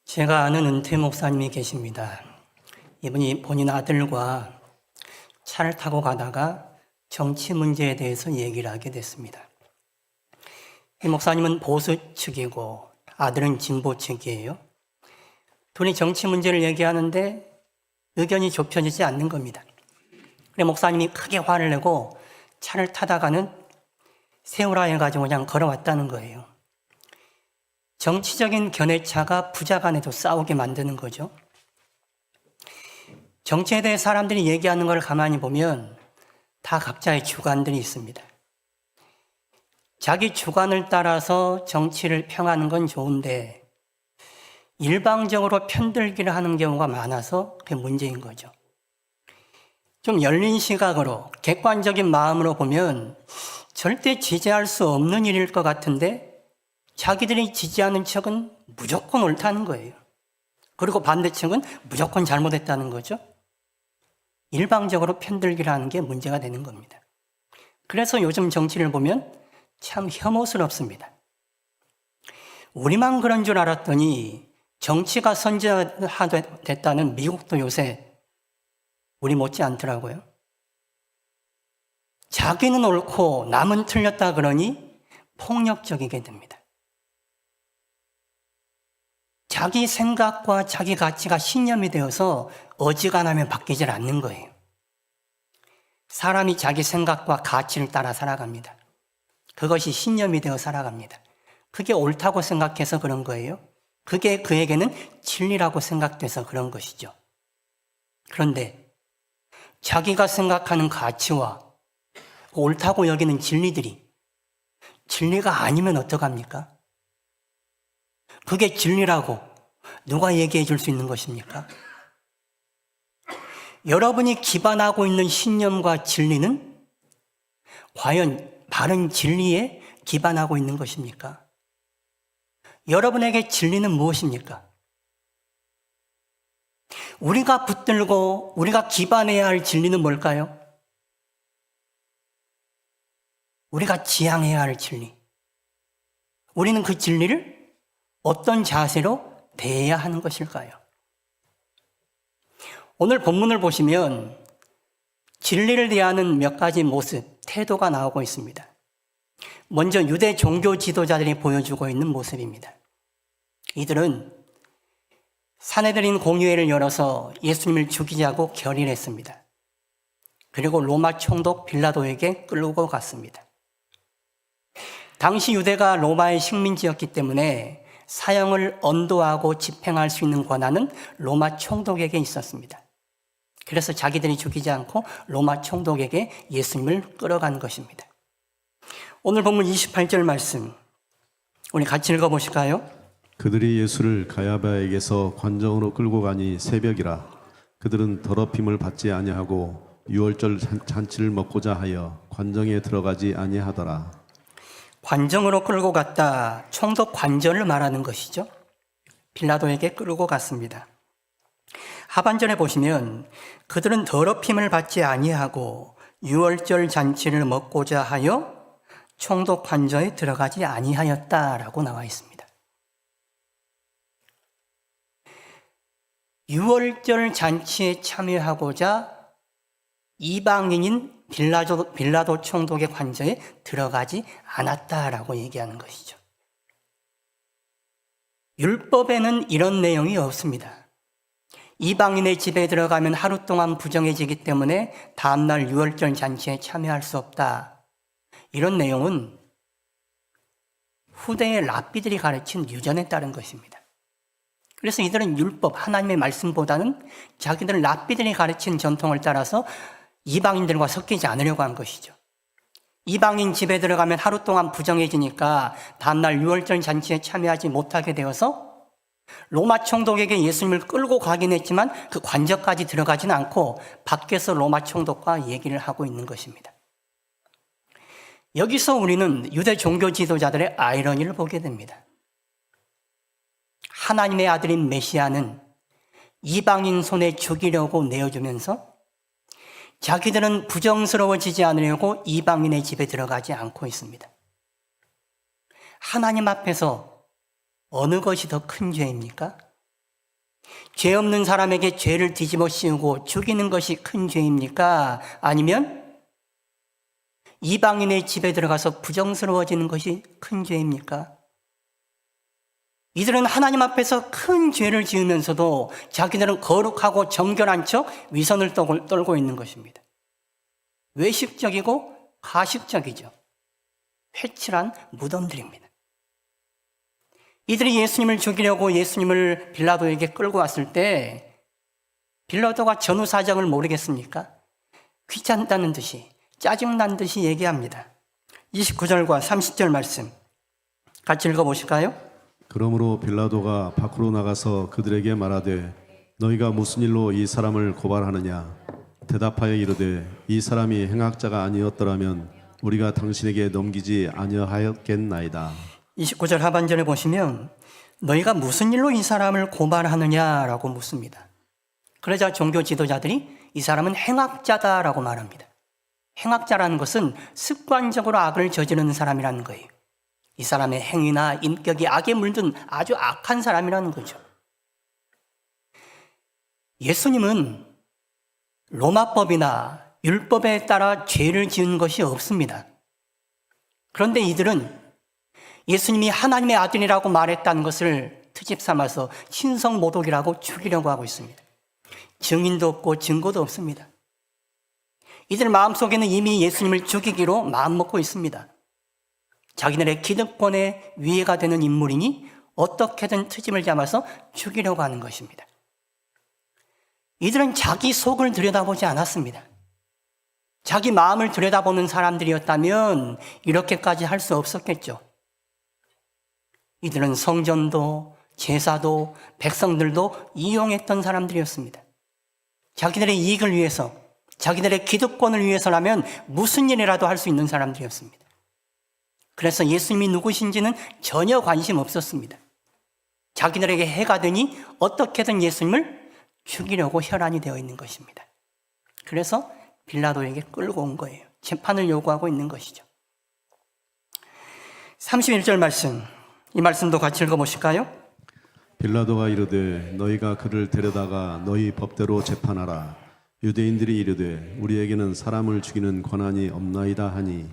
제가 아는 은퇴 목사님이 계십니다. 이분이 본인 아들과 차를 타고 가다가 정치 문제에 대해서 얘기를 하게 됐습니다. 이 목사님은 보수 측이고 아들은 진보 측이에요. 둘이 정치 문제를 얘기하는데 의견이 좁혀지지 않는 겁니다. 그래 목사님이 크게 화를 내고 차를 타다가는 세우라 해가지고 그냥 걸어왔다는 거예요. 정치적인 견해차가 부자 간에도 싸우게 만드는 거죠. 정치에 대해 사람들이 얘기하는 걸 가만히 보면 다 각자의 주관들이 있습니다. 자기 주관을 따라서 정치를 평하는 건 좋은데 일방적으로 편들기를 하는 경우가 많아서 그게 문제인 거죠. 좀 열린 시각으로 객관적인 마음으로 보면 절대 지지할 수 없는 일일 것 같은데 자기들이 지지하는 척은 무조건 옳다는 거예요. 그리고 반대측은 무조건 잘못했다는 거죠. 일방적으로 편들기를 하는 게 문제가 되는 겁니다. 그래서 요즘 정치를 보면 참 혐오스럽습니다. 우리만 그런 줄 알았더니 정치가 선진화됐다는 미국도 요새 우리 못지 않더라고요. 자기는 옳고 남은 틀렸다 그러니 폭력적이게 됩니다. 자기 생각과 자기 가치가 신념이 되어서 어지간하면 바뀌질 않는 거예요. 사람이 자기 생각과 가치를 따라 살아갑니다. 그것이 신념이 되어 살아갑니다. 그게 옳다고 생각해서 그런 거예요. 그게 그에게는 진리라고 생각돼서 그런 것이죠. 그런데 자기가 생각하는 가치와 옳다고 여기는 진리들이 진리가 아니면 어떡합니까? 그게 진리라고 누가 얘기해 줄 수 있는 것입니까? 여러분이 기반하고 있는 신념과 진리는 과연 바른 진리에 기반하고 있는 것입니까? 여러분에게 진리는 무엇입니까? 우리가 붙들고 우리가 기반해야 할 진리는 뭘까요? 우리가 지향해야 할 진리. 우리는 그 진리를 어떤 자세로 대해야 하는 것일까요? 오늘 본문을 보시면 진리를 대하는 몇 가지 모습, 태도가 나오고 있습니다. 먼저 유대 종교 지도자들이 보여주고 있는 모습입니다. 이들은 산헤드린 공의회를 열어서 예수님을 죽이자고 결의했습니다. 그리고 로마 총독 빌라도에게 끌고 갔습니다. 당시 유대가 로마의 식민지였기 때문에 사형을 언도하고 집행할 수 있는 권한은 로마 총독에게 있었습니다. 그래서 자기들이 죽이지 않고 로마 총독에게 예수님을 끌어간 것입니다. 오늘 본문 28절 말씀 우리 같이 읽어보실까요? 그들이 예수를 가야바에게서 관정으로 끌고 가니 새벽이라. 그들은 더럽힘을 받지 아니하고 유월절 잔치를 먹고자 하여 관정에 들어가지 아니하더라. 관정으로 끌고 갔다. 총독 관절을 말하는 것이죠. 빌라도에게 끌고 갔습니다. 하반절에 보시면 그들은 더럽힘을 받지 아니하고 유월절 잔치를 먹고자 하여 총독 관저에 들어가지 아니하였다라고 나와 있습니다. 유월절 잔치에 참여하고자 이방인인 빌라도 총독의 관저에 들어가지 않았다라고 얘기하는 것이죠. 율법에는 이런 내용이 없습니다. 이방인의 집에 들어가면 하루 동안 부정해지기 때문에 다음날 유월절 잔치에 참여할 수 없다. 이런 내용은 후대의 랍비들이 가르친 유전에 따른 것입니다. 그래서 이들은 율법, 하나님의 말씀보다는 자기들 랍비들이 가르친 전통을 따라서 이방인들과 섞이지 않으려고 한 것이죠. 이방인 집에 들어가면 하루 동안 부정해지니까 다음날 유월절 잔치에 참여하지 못하게 되어서 로마 총독에게 예수님을 끌고 가긴 했지만 그 관저까지 들어가지는 않고 밖에서 로마 총독과 얘기를 하고 있는 것입니다. 여기서 우리는 유대 종교 지도자들의 아이러니를 보게 됩니다. 하나님의 아들인 메시아는 이방인 손에 죽이려고 내어주면서 자기들은 부정스러워지지 않으려고 이방인의 집에 들어가지 않고 있습니다. 하나님 앞에서 어느 것이 더 큰 죄입니까? 죄 없는 사람에게 죄를 뒤집어 씌우고 죽이는 것이 큰 죄입니까? 아니면 이방인의 집에 들어가서 부정스러워지는 것이 큰 죄입니까? 이들은 하나님 앞에서 큰 죄를 지으면서도 자기들은 거룩하고 정결한 척 위선을 떨고 있는 것입니다. 외식적이고 가식적이죠. 회칠한 무덤들입니다. 이들이 예수님을 죽이려고 예수님을 빌라도에게 끌고 왔을 때 빌라도가 전후 사정을 모르겠습니까? 귀찮다는 듯이 짜증난 듯이 얘기합니다. 29절과 30절 말씀 같이 읽어보실까요? 그러므로 빌라도가 밖으로 나가서 그들에게 말하되 너희가 무슨 일로 이 사람을 고발하느냐 대답하여 이르되 이 사람이 행악자가 아니었더라면 우리가 당신에게 넘기지 아니하였겠나이다. 29절 하반절에 보시면 너희가 무슨 일로 이 사람을 고발하느냐라고 묻습니다. 그러자 종교 지도자들이 이 사람은 행악자다라고 말합니다. 행악자라는 것은 습관적으로 악을 저지르는 사람이라는 거예요. 이 사람의 행위나 인격이 악에 물든 아주 악한 사람이라는 거죠. 예수님은 로마법이나 율법에 따라 죄를 지은 것이 없습니다. 그런데 이들은 예수님이 하나님의 아들이라고 말했다는 것을 트집 삼아서 신성모독이라고 죽이려고 하고 있습니다. 증인도 없고 증거도 없습니다. 이들 마음속에는 이미 예수님을 죽이기로 마음먹고 있습니다. 자기들의 기득권의 위해가 되는 인물이니 어떻게든 트집을 잡아서 죽이려고 하는 것입니다. 이들은 자기 속을 들여다보지 않았습니다. 자기 마음을 들여다보는 사람들이었다면 이렇게까지 할 수 없었겠죠. 이들은 성전도 제사도 백성들도 이용했던 사람들이었습니다. 자기들의 이익을 위해서, 자기들의 기득권을 위해서라면 무슨 일이라도 할 수 있는 사람들이었습니다. 그래서 예수님이 누구신지는 전혀 관심 없었습니다. 자기들에게 해가 되니 어떻게든 예수님을 죽이려고 혈안이 되어 있는 것입니다. 그래서 빌라도에게 끌고 온 거예요. 재판을 요구하고 있는 것이죠. 31절 말씀, 이 말씀도 같이 읽어보실까요? 빌라도가 이르되 너희가 그를 데려다가 너희 법대로 재판하라. 유대인들이 이르되 우리에게는 사람을 죽이는 권한이 없나이다 하니.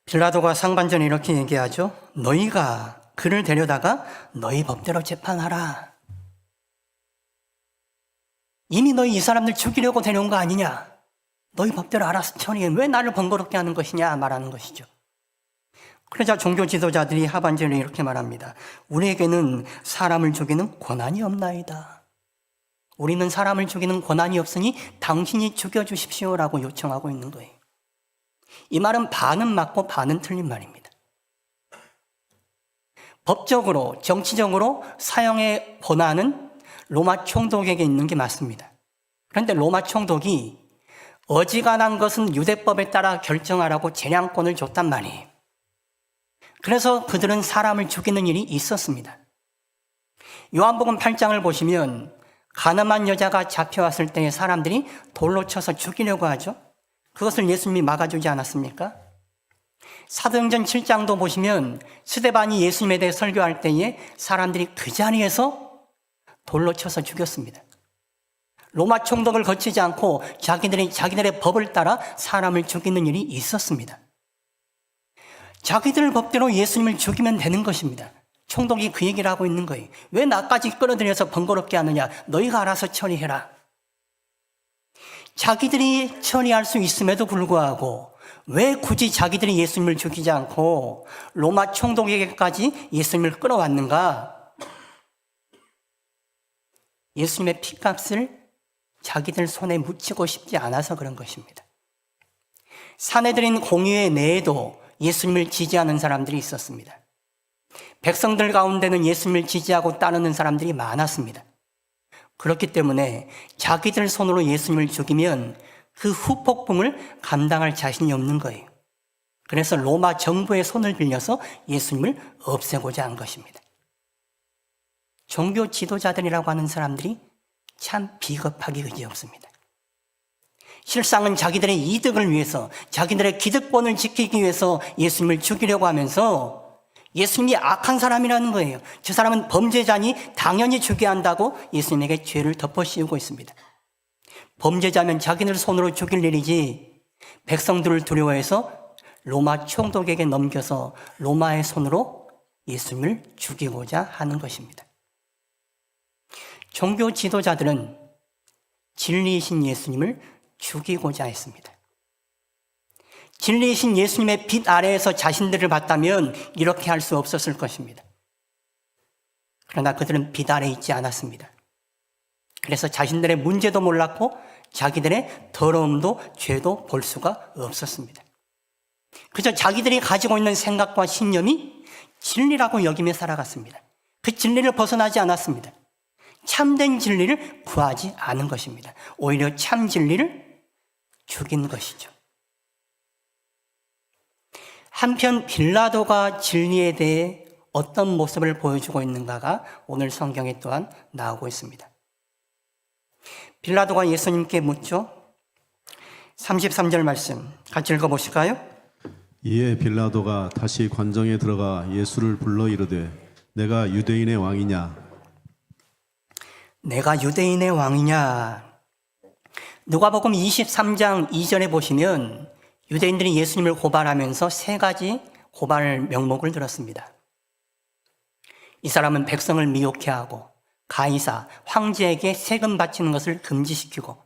빌라도가 상반전에 이렇게 얘기하죠. 너희가 그를 데려다가 너희 법대로 재판하라. 이미 너희 이 사람들 죽이려고 데려온 거 아니냐? 너희 법대로 알아서 처리해. 왜 나를 번거롭게 하는 것이냐? 말하는 것이죠. 그러자 종교 지도자들이 하반절에 이렇게 말합니다. 우리에게는 사람을 죽이는 권한이 없나이다. 우리는 사람을 죽이는 권한이 없으니 당신이 죽여주십시오라고 요청하고 있는 거예요. 이 말은 반은 맞고 반은 틀린 말입니다. 법적으로, 정치적으로 사형의 권한은 로마 총독에게 있는 게 맞습니다. 그런데 로마 총독이 어지간한 것은 유대법에 따라 결정하라고 재량권을 줬단 말이에요. 그래서 그들은 사람을 죽이는 일이 있었습니다. 요한복음 8장을 보시면 가늠한 여자가 잡혀왔을 때 사람들이 돌로 쳐서 죽이려고 하죠. 그것을 예수님이 막아주지 않았습니까? 사도행전 7장도 보시면 스데반이 예수님에 대해 설교할 때에 사람들이 그 자리에서 돌로 쳐서 죽였습니다. 로마 총독을 거치지 않고 자기들의 법을 따라 사람을 죽이는 일이 있었습니다. 자기들 법대로 예수님을 죽이면 되는 것입니다. 총독이 그 얘기를 하고 있는 거예요. 왜 나까지 끌어들여서 번거롭게 하느냐? 너희가 알아서 처리해라. 자기들이 처리할 수 있음에도 불구하고 왜 굳이 자기들이 예수님을 죽이지 않고 로마 총독에게까지 예수님을 끌어왔는가? 예수님의 피값을 자기들 손에 묻히고 싶지 않아서 그런 것입니다. 사내들인 공의회 내에도 예수님을 지지하는 사람들이 있었습니다. 백성들 가운데는 예수님을 지지하고 따르는 사람들이 많았습니다. 그렇기 때문에 자기들 손으로 예수님을 죽이면 그 후폭풍을 감당할 자신이 없는 거예요. 그래서 로마 정부의 손을 빌려서 예수님을 없애고자 한 것입니다. 종교 지도자들이라고 하는 사람들이 참 비겁하기 그지없습니다. 실상은 자기들의 이득을 위해서, 자기들의 기득권을 지키기 위해서 예수님을 죽이려고 하면서 예수님이 악한 사람이라는 거예요. 저 사람은 범죄자니 당연히 죽여야 한다고 예수님에게 죄를 덮어씌우고 있습니다. 범죄자면 자기들 손으로 죽일 일이지 백성들을 두려워해서 로마 총독에게 넘겨서 로마의 손으로 예수님을 죽이고자 하는 것입니다. 종교 지도자들은 진리이신 예수님을 죽이고자 했습니다. 진리이신 예수님의 빛 아래에서 자신들을 봤다면 이렇게 할 수 없었을 것입니다. 그러나 그들은 빛 아래에 있지 않았습니다. 그래서 자신들의 문제도 몰랐고 자기들의 더러움도 죄도 볼 수가 없었습니다. 그저 자기들이 가지고 있는 생각과 신념이 진리라고 여기며 살아갔습니다. 그 진리를 벗어나지 않았습니다. 참된 진리를 구하지 않은 것입니다. 오히려 참 진리를 죽인 것이죠. 한편 빌라도가 진리에 대해 어떤 모습을 보여주고 있는가가 오늘 성경에 또한 나오고 있습니다. 빌라도가 예수님께 묻죠. 33절 말씀 같이 읽어보실까요? 이에 빌라도가 다시 관정에 들어가 예수를 불러 이르되 내가 유대인의 왕이냐? 내가 유대인의 왕이냐? 누가복음 23장 2절에 보시면 유대인들이 예수님을 고발하면서 세 가지 고발 명목을 들었습니다. 이 사람은 백성을 미혹해 하고 가이사, 황제에게 세금 바치는 것을 금지시키고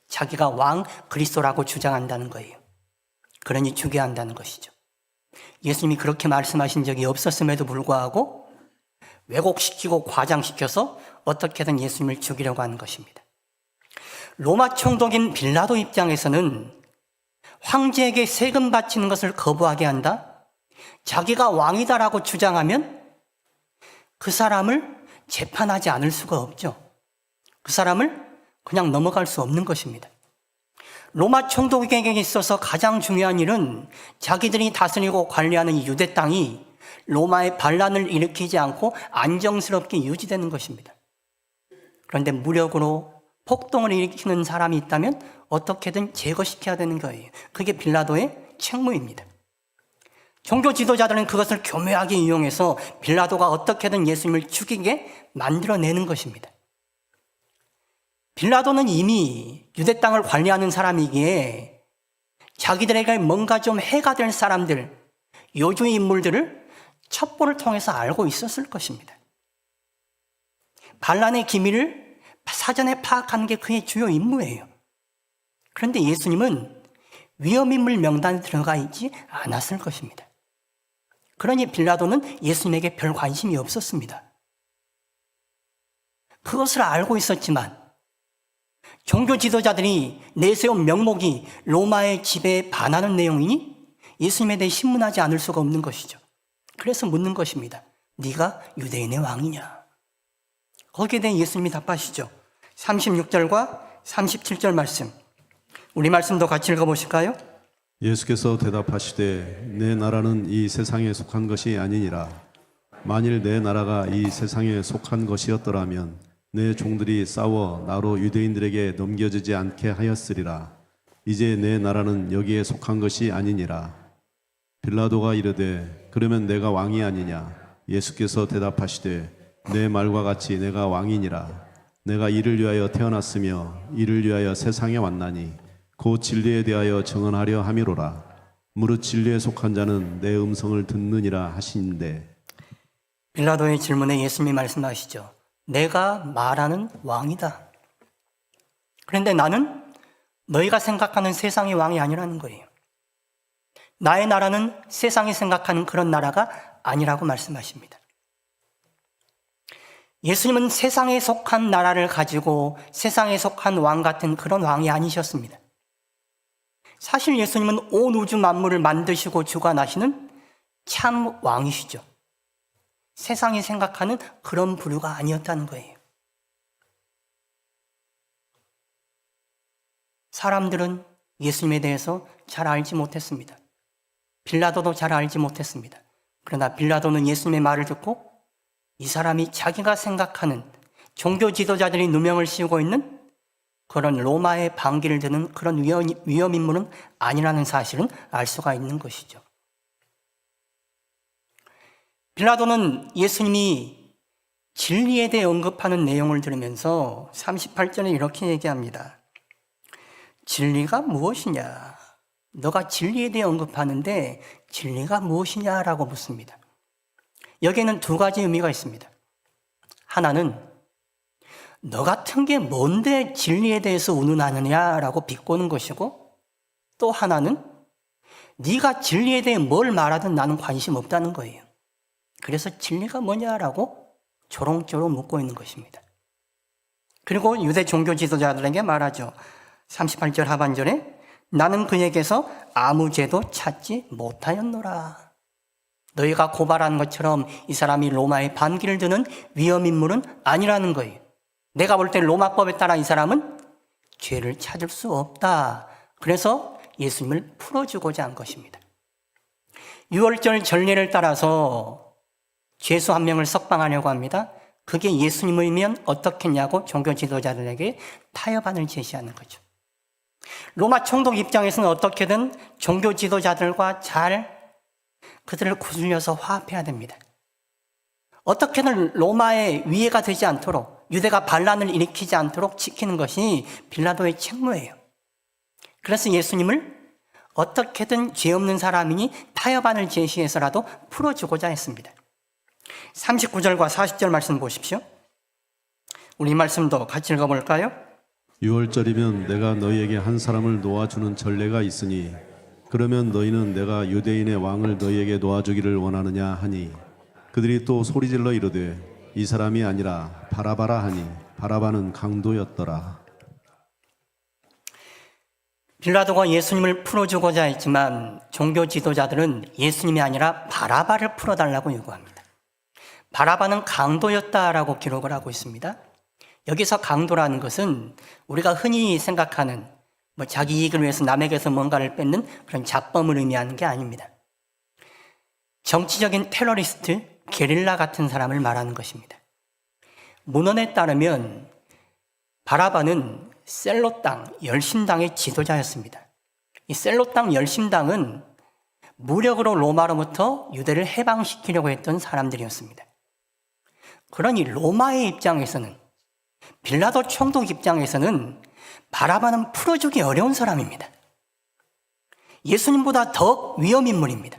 자기가 왕 그리스도라고 주장한다는 거예요. 그러니 죽여야 한다는 것이죠. 예수님이 그렇게 말씀하신 적이 없었음에도 불구하고 왜곡시키고 과장시켜서 어떻게든 예수님을 죽이려고 하는 것입니다. 로마 총독인 빌라도 입장에서는 황제에게 세금 바치는 것을 거부하게 한다? 자기가 왕이다라고 주장하면 그 사람을 재판하지 않을 수가 없죠. 그 사람을 그냥 넘어갈 수 없는 것입니다. 로마 총독에게 있어서 가장 중요한 일은 자기들이 다스리고 관리하는 이 유대 땅이 로마의 반란을 일으키지 않고 안정스럽게 유지되는 것입니다. 그런데 무력으로 폭동을 일으키는 사람이 있다면 어떻게든 제거시켜야 되는 거예요. 그게 빌라도의 책무입니다. 종교 지도자들은 그것을 교묘하게 이용해서 빌라도가 어떻게든 예수님을 죽이게 만들어내는 것입니다. 빌라도는 이미 유대 땅을 관리하는 사람이기에 자기들에게 뭔가 좀 해가 될 사람들, 요주의 인물들을 첩보를 통해서 알고 있었을 것입니다. 반란의 기밀을 사전에 파악하는 게 그의 주요 임무예요. 그런데 예수님은 위험인물 명단에 들어가 있지 않았을 것입니다. 그러니 빌라도는 예수님에게 별 관심이 없었습니다. 그것을 알고 있었지만 종교 지도자들이 내세운 명목이 로마의 지배에 반하는 내용이니 예수님에 대해 신문하지 않을 수가 없는 것이죠. 그래서 묻는 것입니다. 네가 유대인의 왕이냐? 거기에 대해 예수님이 답하시죠. 36절과 37절 말씀, 우리 말씀도 같이 읽어보실까요? 예수께서 대답하시되 내 나라는 이 세상에 속한 것이 아니니라. 만일 내 나라가 이 세상에 속한 것이었더라면 내 종들이 싸워 나로 유대인들에게 넘겨지지 않게 하였으리라. 이제 내 나라는 여기에 속한 것이 아니니라. 빌라도가 이르되 그러면 내가 왕이 아니냐? 예수께서 대답하시되 내 말과 같이 내가 왕이니라. 내가 이를 위하여 태어났으며 이를 위하여 세상에 왔나니 곧 진리에 대하여 증언하려 함이로라. 무릇 진리에 속한 자는 내 음성을 듣느니라 하시는데. 빌라도의 질문에 예수님이 말씀하시죠. 내가 말하는 왕이다. 그런데 나는 너희가 생각하는 세상의 왕이 아니라는 거예요. 나의 나라는 세상이 생각하는 그런 나라가 아니라고 말씀하십니다. 예수님은 세상에 속한 나라를 가지고 세상에 속한 왕 같은 그런 왕이 아니셨습니다. 사실 예수님은 온 우주 만물을 만드시고 주관하시는 참 왕이시죠. 세상이 생각하는 그런 부류가 아니었다는 거예요. 사람들은 예수님에 대해서 잘 알지 못했습니다. 빌라도도 잘 알지 못했습니다. 그러나 빌라도는 예수님의 말을 듣고 이 사람이 자기가 생각하는 종교 지도자들이 누명을 씌우고 있는 그런 로마의 반기를 드는 그런 위험인물은 아니라는 사실은 알 수가 있는 것이죠. 빌라도는 예수님이 진리에 대해 언급하는 내용을 들으면서 38절에 이렇게 얘기합니다. 진리가 무엇이냐? 너가 진리에 대해 언급하는데 진리가 무엇이냐라고 묻습니다. 여기에는 두 가지 의미가 있습니다. 하나는 너 같은 게 뭔데 진리에 대해서 운운하느냐라고 비꼬는 것이고, 또 하나는 네가 진리에 대해 뭘 말하든 나는 관심 없다는 거예요. 그래서 진리가 뭐냐라고 조롱조롱 묻고 있는 것입니다. 그리고 유대 종교 지도자들에게 말하죠. 38절 하반절에 나는 그에게서 아무 죄도 찾지 못하였노라. 너희가 고발하는 것처럼 이 사람이 로마의 반기를 드는 위험인물은 아니라는 거예요. 내가 볼 때 로마법에 따라 이 사람은 죄를 찾을 수 없다. 그래서 예수님을 풀어주고자 한 것입니다. 6월절 전례를 따라서 죄수 한 명을 석방하려고 합니다. 그게 예수님이면 어떻겠냐고 종교 지도자들에게 타협안을 제시하는 거죠. 로마 총독 입장에서는 어떻게든 종교 지도자들과 잘 그들을 구슬려서 화합해야 됩니다. 어떻게든 로마의 위해가 되지 않도록, 유대가 반란을 일으키지 않도록 지키는 것이 빌라도의 책무예요. 그래서 예수님을 어떻게든 죄 없는 사람이니 타협안을 제시해서라도 풀어주고자 했습니다. 39절과 40절 말씀 보십시오. 우리 이 말씀도 같이 읽어볼까요? 6월절이면 내가 너희에게 한 사람을 놓아주는 전례가 있으니 그러면 너희는 내가 유대인의 왕을 너희에게 놓아주기를 원하느냐 하니 그들이 또 소리질러 이르되 이 사람이 아니라 바라바라 하니 바라바는 강도였더라. 빌라도가 예수님을 풀어주고자 했지만 종교 지도자들은 예수님이 아니라 바라바를 풀어달라고 요구합니다. 바라바는 강도였다라고 기록을 하고 있습니다. 여기서 강도라는 것은 우리가 흔히 생각하는 자기 이익을 위해서 남에게서 뭔가를 뺏는 그런 잡범을 의미하는 게 아닙니다. 정치적인 테러리스트, 게릴라 같은 사람을 말하는 것입니다. 문헌에 따르면 바라바는 셀롯당, 열심당의 지도자였습니다. 이 셀롯당 열심당은 무력으로 로마로부터 유대를 해방시키려고 했던 사람들이었습니다. 그러니 로마의 입장에서는, 빌라도 총독 입장에서는 바라바는 풀어주기 어려운 사람입니다. 예수님보다 더 위험인물입니다.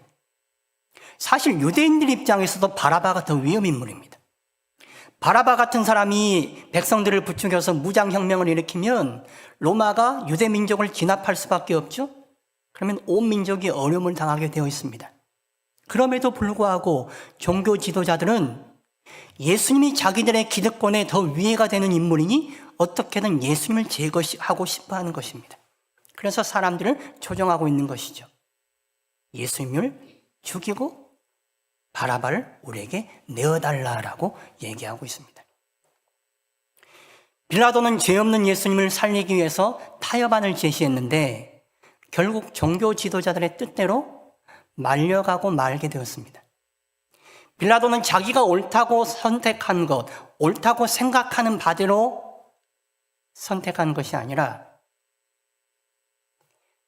사실 유대인들 입장에서도 바라바가 더 위험인물입니다. 바라바 같은 사람이 백성들을 부추겨서 무장혁명을 일으키면 로마가 유대 민족을 진압할 수밖에 없죠. 그러면 온 민족이 어려움을 당하게 되어 있습니다. 그럼에도 불구하고 종교 지도자들은 예수님이 자기들의 기득권에 더 위해가 되는 인물이니 어떻게든 예수님을 제거하고 싶어 하는 것입니다. 그래서 사람들을 조종하고 있는 것이죠. 예수님을 죽이고 바라바를 우리에게 내어달라라고 얘기하고 있습니다. 빌라도는 죄 없는 예수님을 살리기 위해서 타협안을 제시했는데 결국 종교 지도자들의 뜻대로 말려가고 말게 되었습니다. 빌라도는 자기가 옳다고 선택한 것, 옳다고 생각하는 바대로 선택한 것이 아니라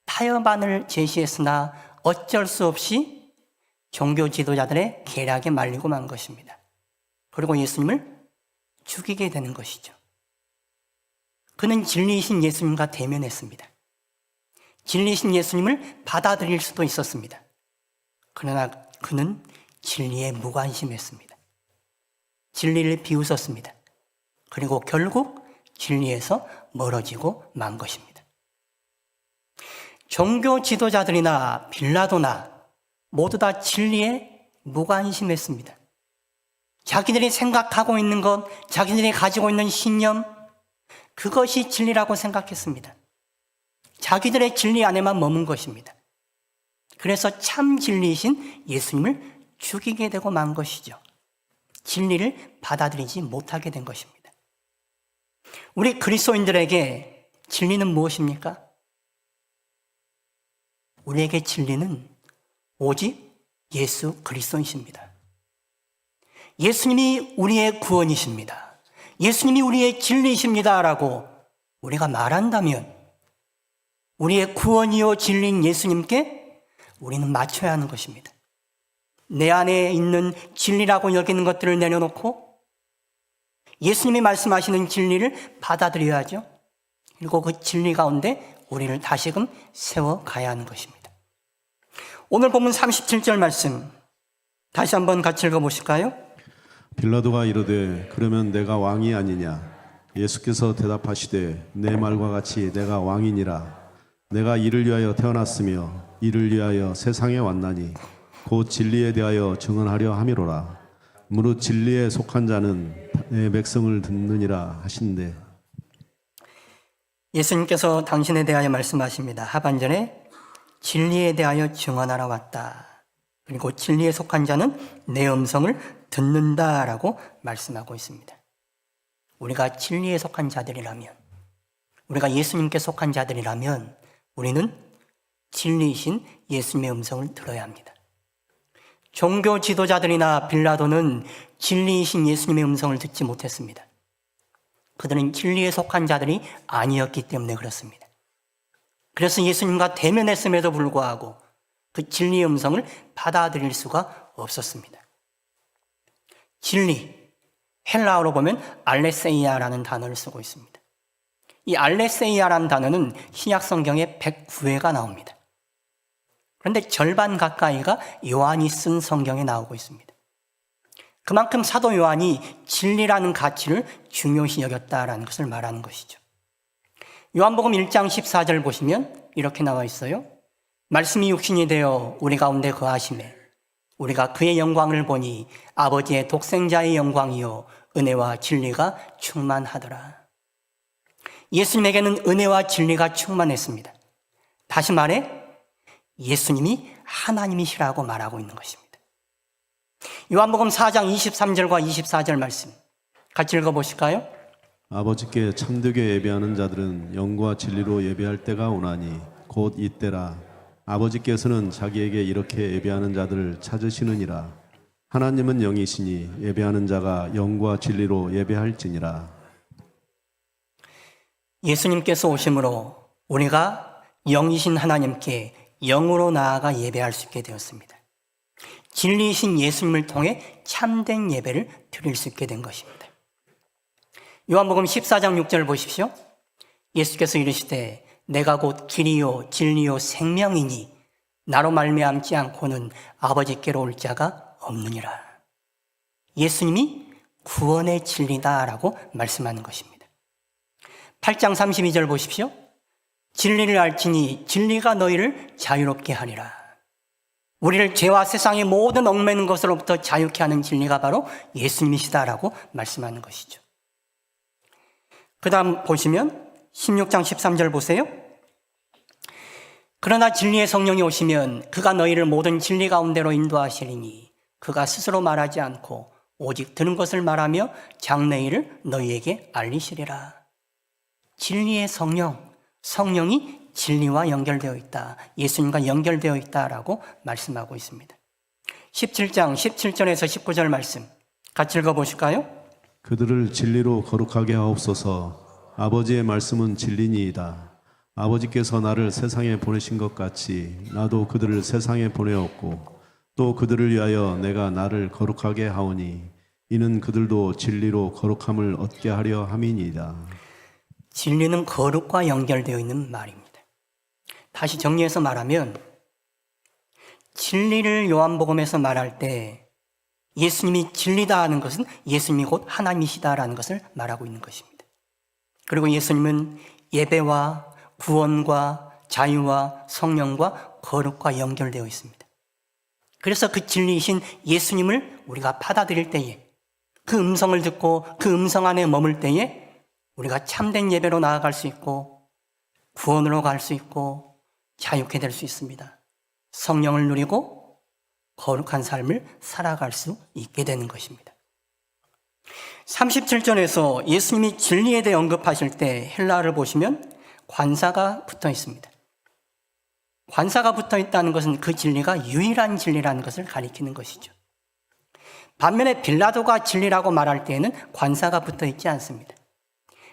타협안을 제시했으나 어쩔 수 없이 종교 지도자들의 계략에 말리고 만 것입니다. 그리고 예수님을 죽이게 되는 것이죠. 그는 진리이신 예수님과 대면했습니다. 진리이신 예수님을 받아들일 수도 있었습니다. 그러나 그는 진리에 무관심했습니다. 진리를 비웃었습니다. 그리고 결국 진리에서 멀어지고 만 것입니다. 종교 지도자들이나 빌라도나 모두 다 진리에 무관심했습니다. 자기들이 생각하고 있는 것, 자기들이 가지고 있는 신념, 그것이 진리라고 생각했습니다. 자기들의 진리 안에만 머문 것입니다. 그래서 참 진리이신 예수님을 죽이게 되고 만 것이죠. 진리를 받아들이지 못하게 된 것입니다. 우리 그리스도인들에게 진리는 무엇입니까? 우리에게 진리는 오직 예수 그리스도이십니다. 예수님이 우리의 구원이십니다. 예수님이 우리의 진리이십니다라고 우리가 말한다면 우리의 구원이요 진리인 예수님께 우리는 맞춰야 하는 것입니다. 내 안에 있는 진리라고 여기는 것들을 내려놓고 예수님이 말씀하시는 진리를 받아들여야죠. 그리고 그 진리 가운데 우리를 다시금 세워가야 하는 것입니다. 오늘 본문 37절 말씀 다시 한번 같이 읽어보실까요? 빌라도가 이르되 그러면 내가 왕이 아니냐? 예수께서 대답하시되 내 말과 같이 내가 왕이니라. 내가 이를 위하여 태어났으며 이를 위하여 세상에 왔나니 곧 진리에 대하여 증언하려 함이로라. 무릇 진리에 속한 자는 내 백성을 듣느니라 하신대. 예수님께서 당신에 대하여 말씀하십니다. 하반절에 진리에 대하여 증언하러 왔다. 그리고 진리에 속한 자는 내 음성을 듣는다라고 말씀하고 있습니다. 우리가 진리에 속한 자들이라면, 우리가 예수님께 속한 자들이라면 우리는 진리이신 예수님의 음성을 들어야 합니다. 종교 지도자들이나 빌라도는 진리이신 예수님의 음성을 듣지 못했습니다. 그들은 진리에 속한 자들이 아니었기 때문에 그렇습니다. 그래서 예수님과 대면했음에도 불구하고 그 진리의 음성을 받아들일 수가 없었습니다. 진리, 헬라어로 보면 알레세이아라는 단어를 쓰고 있습니다. 이 알레세이아라는 단어는 신약 성경에 109회가 나옵니다. 그런데 절반 가까이가 요한이 쓴 성경에 나오고 있습니다. 그만큼 사도 요한이 진리라는 가치를 중요시 여겼다라는 것을 말하는 것이죠. 요한복음 1장 14절 보시면 이렇게 나와 있어요. 말씀이 육신이 되어 우리 가운데 거하심에 우리가 그의 영광을 보니 아버지의 독생자의 영광이요 은혜와 진리가 충만하더라. 예수님에게는 은혜와 진리가 충만했습니다. 다시 말해 예수님이 하나님이시라고 말하고 있는 것입니다. 요한복음 4장 23절과 24절 말씀 같이 읽어보실까요? 아버지께 참되게 예배하는 자들은 영과 진리로 예배할 때가 오나니 곧 이때라. 아버지께서는 자기에게 이렇게 예배하는 자들을 찾으시느니라. 하나님은 영이시니 예배하는 자가 영과 진리로 예배할지니라. 예수님께서 오심으로 우리가 영이신 하나님께 영으로 나아가 예배할 수 있게 되었습니다. 진리이신 예수님을 통해 참된 예배를 드릴 수 있게 된 것입니다. 요한복음 14장 6절 보십시오. 예수께서 이르시되 내가 곧 길이요 진리요 생명이니 나로 말미암지 않고는 아버지께로 올 자가 없느니라. 예수님이 구원의 진리다라고 말씀하는 것입니다. 8장 32절 보십시오. 진리를 알지니 진리가 너희를 자유롭게 하리라. 우리를 죄와 세상의 모든 얽매는 것으로부터 자유케 하는 진리가 바로 예수님이시다라고 말씀하는 것이죠. 그 다음 보시면 16장 13절 보세요. 그러나 진리의 성령이 오시면 그가 너희를 모든 진리 가운데로 인도하시리니 그가 스스로 말하지 않고 오직 들은 것을 말하며 장래일을 너희에게 알리시리라. 진리의 성령, 성령이 진리와 연결되어 있다. 예수님과 연결되어 있다라고 말씀하고 있습니다. 17장 17절에서 19절 말씀 같이 읽어보실까요? 그들을 진리로 거룩하게 하옵소서. 아버지의 말씀은 진리니이다. 아버지께서 나를 세상에 보내신 것 같이 나도 그들을 세상에 보내었고 또 그들을 위하여 내가 나를 거룩하게 하오니 이는 그들도 진리로 거룩함을 얻게 하려 함이니이다. 진리는 거룩과 연결되어 있는 말입니다. 다시 정리해서 말하면 진리를 요한복음에서 말할 때 예수님이 진리다 하는 것은 예수님이 곧 하나님이시다라는 것을 말하고 있는 것입니다. 그리고 예수님은 예배와 구원과 자유와 성령과 거룩과 연결되어 있습니다. 그래서 그 진리이신 예수님을 우리가 받아들일 때에 그 음성을 듣고 그 음성 안에 머물 때에 우리가 참된 예배로 나아갈 수 있고 구원으로 갈 수 있고 자유케 될 수 있습니다. 성령을 누리고 거룩한 삶을 살아갈 수 있게 되는 것입니다. 37절에서 예수님이 진리에 대해 언급하실 때 헬라어를 보시면 관사가 붙어 있습니다. 관사가 붙어 있다는 것은 그 진리가 유일한 진리라는 것을 가리키는 것이죠. 반면에 빌라도가 진리라고 말할 때에는 관사가 붙어 있지 않습니다.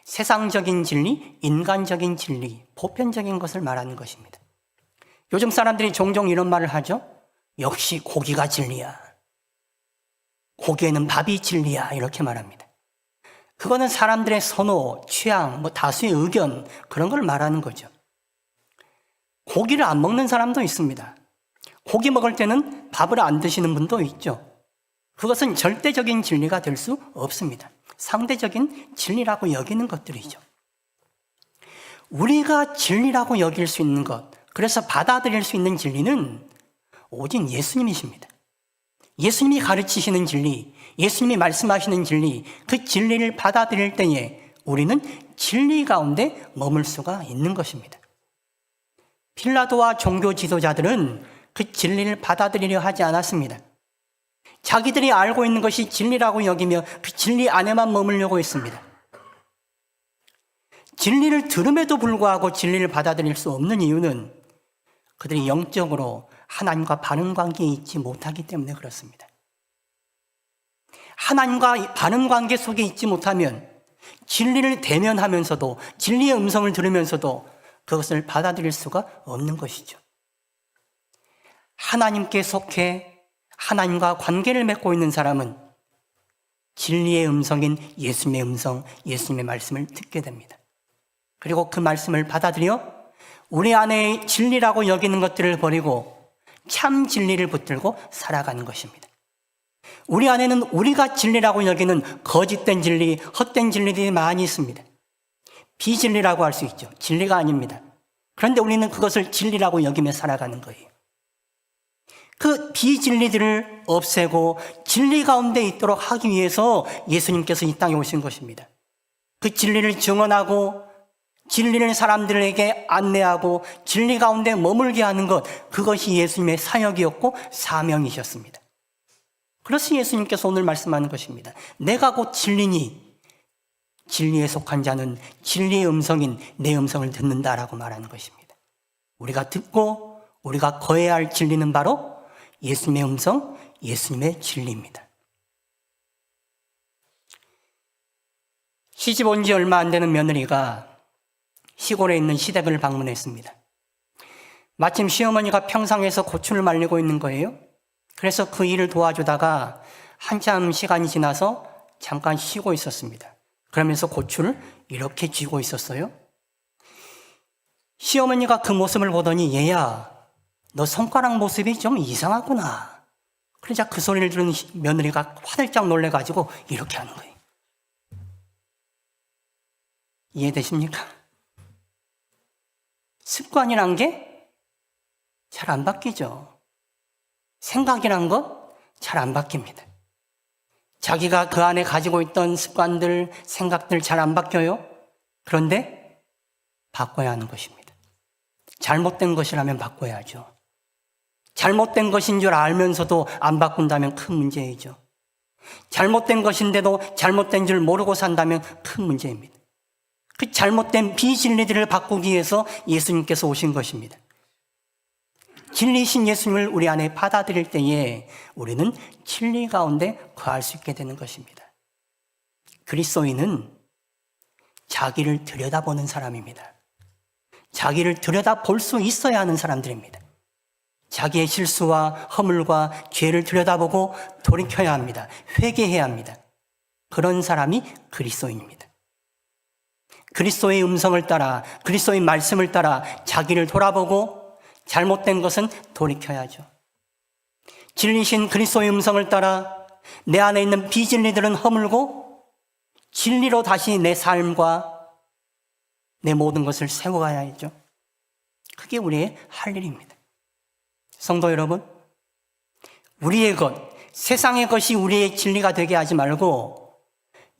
세상적인 진리, 인간적인 진리, 보편적인 것을 말하는 것입니다. 요즘 사람들이 종종 이런 말을 하죠. 역시 고기가 진리야. 고기에는 밥이 진리야 이렇게 말합니다. 그거는 사람들의 선호, 취향, 다수의 의견 그런 걸 말하는 거죠. 고기를 안 먹는 사람도 있습니다. 고기 먹을 때는 밥을 안 드시는 분도 있죠. 그것은 절대적인 진리가 될 수 없습니다. 상대적인 진리라고 여기는 것들이죠. 우리가 진리라고 여길 수 있는 것, 그래서 받아들일 수 있는 진리는 오직 예수님이십니다. 예수님이 가르치시는 진리, 예수님이 말씀하시는 진리, 그 진리를 받아들일 때에 우리는 진리 가운데 머물 수가 있는 것입니다. 빌라도와 종교 지도자들은 그 진리를 받아들이려 하지 않았습니다. 자기들이 알고 있는 것이 진리라고 여기며 그 진리 안에만 머물려고 했습니다. 진리를 들음에도 불구하고 진리를 받아들일 수 없는 이유는 그들이 영적으로 하나님과 바른 관계에 있지 못하기 때문에 그렇습니다. 하나님과 바른 관계 속에 있지 못하면 진리를 대면하면서도 진리의 음성을 들으면서도 그것을 받아들일 수가 없는 것이죠. 하나님께 속해 하나님과 관계를 맺고 있는 사람은 진리의 음성인 예수님의 음성, 예수님의 말씀을 듣게 됩니다. 그리고 그 말씀을 받아들여 우리 안에 진리라고 여기는 것들을 버리고 참 진리를 붙들고 살아가는 것입니다. 우리 안에는 우리가 진리라고 여기는 거짓된 진리, 헛된 진리들이 많이 있습니다. 비진리라고 할 수 있죠. 진리가 아닙니다. 그런데 우리는 그것을 진리라고 여기며 살아가는 거예요. 그 비진리들을 없애고 진리 가운데 있도록 하기 위해서 예수님께서 이 땅에 오신 것입니다. 그 진리를 증언하고 진리를 사람들에게 안내하고 진리 가운데 머물게 하는 것, 그것이 예수님의 사역이었고 사명이셨습니다. 그래서 예수님께서 오늘 말씀하는 것입니다. 내가 곧 진리니 진리에 속한 자는 진리의 음성인 내 음성을 듣는다라고 말하는 것입니다. 우리가 듣고 우리가 거해야 할 진리는 바로 예수님의 음성, 예수님의 진리입니다. 시집 온 지 얼마 안 되는 며느리가 시골에 있는 시댁을 방문했습니다. 마침 시어머니가 평상에서 고추를 말리고 있는 거예요. 그래서 그 일을 도와주다가 한참 시간이 지나서 잠깐 쉬고 있었습니다. 그러면서 고추를 이렇게 쥐고 있었어요. 시어머니가 그 모습을 보더니 얘야, 너 손가락 모습이 좀 이상하구나. 그러자 그 소리를 들은 며느리가 화들짝 놀래가지고 이렇게 하는 거예요. 이해되십니까? 습관이란 게 잘 안 바뀌죠. 생각이란 것 잘 안 바뀝니다. 자기가 그 안에 가지고 있던 습관들, 생각들 잘 안 바뀌어요. 그런데 바꿔야 하는 것입니다. 잘못된 것이라면 바꿔야죠. 잘못된 것인 줄 알면서도 안 바꾼다면 큰 문제이죠. 잘못된 것인데도 잘못된 줄 모르고 산다면 큰 문제입니다. 그 잘못된 비진리들을 바꾸기 위해서 예수님께서 오신 것입니다. 진리이신 예수님을 우리 안에 받아들일 때에 우리는 진리 가운데 거할 수 있게 되는 것입니다. 그리스도인은 자기를 들여다보는 사람입니다. 자기를 들여다볼 수 있어야 하는 사람들입니다. 자기의 실수와 허물과 죄를 들여다보고 돌이켜야 합니다. 회개해야 합니다. 그런 사람이 그리스도인입니다. 그리스도의 음성을 따라, 그리스도의 말씀을 따라 자기를 돌아보고 잘못된 것은 돌이켜야죠. 진리신 그리스도의 음성을 따라 내 안에 있는 비진리들은 허물고 진리로 다시 내 삶과 내 모든 것을 세워가야죠. 그게 우리의 할 일입니다. 성도 여러분, 우리의 것, 세상의 것이 우리의 진리가 되게 하지 말고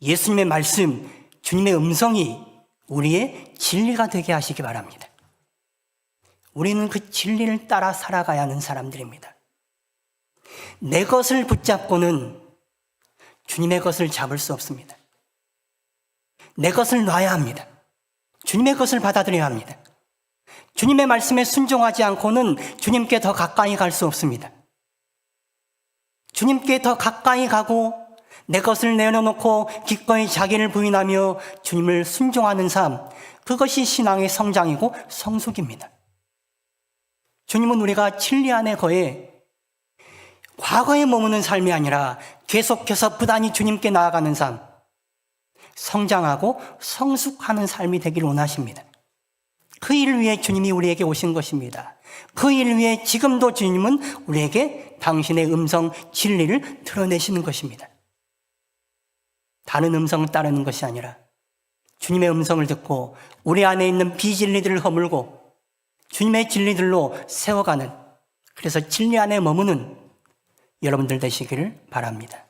예수님의 말씀, 주님의 음성이 우리의 진리가 되게 하시기 바랍니다. 우리는 그 진리를 따라 살아가야 하는 사람들입니다. 내 것을 붙잡고는 주님의 것을 잡을 수 없습니다. 내 것을 놔야 합니다. 주님의 것을 받아들여야 합니다. 주님의 말씀에 순종하지 않고는 주님께 더 가까이 갈 수 없습니다. 주님께 더 가까이 가고 내 것을 내려놓고 기꺼이 자기를 부인하며 주님을 순종하는 삶, 그것이 신앙의 성장이고 성숙입니다. 주님은 우리가 진리 안에 거해 과거에 머무는 삶이 아니라 계속해서 부단히 주님께 나아가는 삶, 성장하고 성숙하는 삶이 되기를 원하십니다. 그 일을 위해 주님이 우리에게 오신 것입니다. 그 일을 위해 지금도 주님은 우리에게 당신의 음성 진리를 드러내시는 것입니다. 다른 음성을 따르는 것이 아니라 주님의 음성을 듣고 우리 안에 있는 비진리들을 허물고 주님의 진리들로 세워가는, 그래서 진리 안에 머무는 여러분들 되시기를 바랍니다.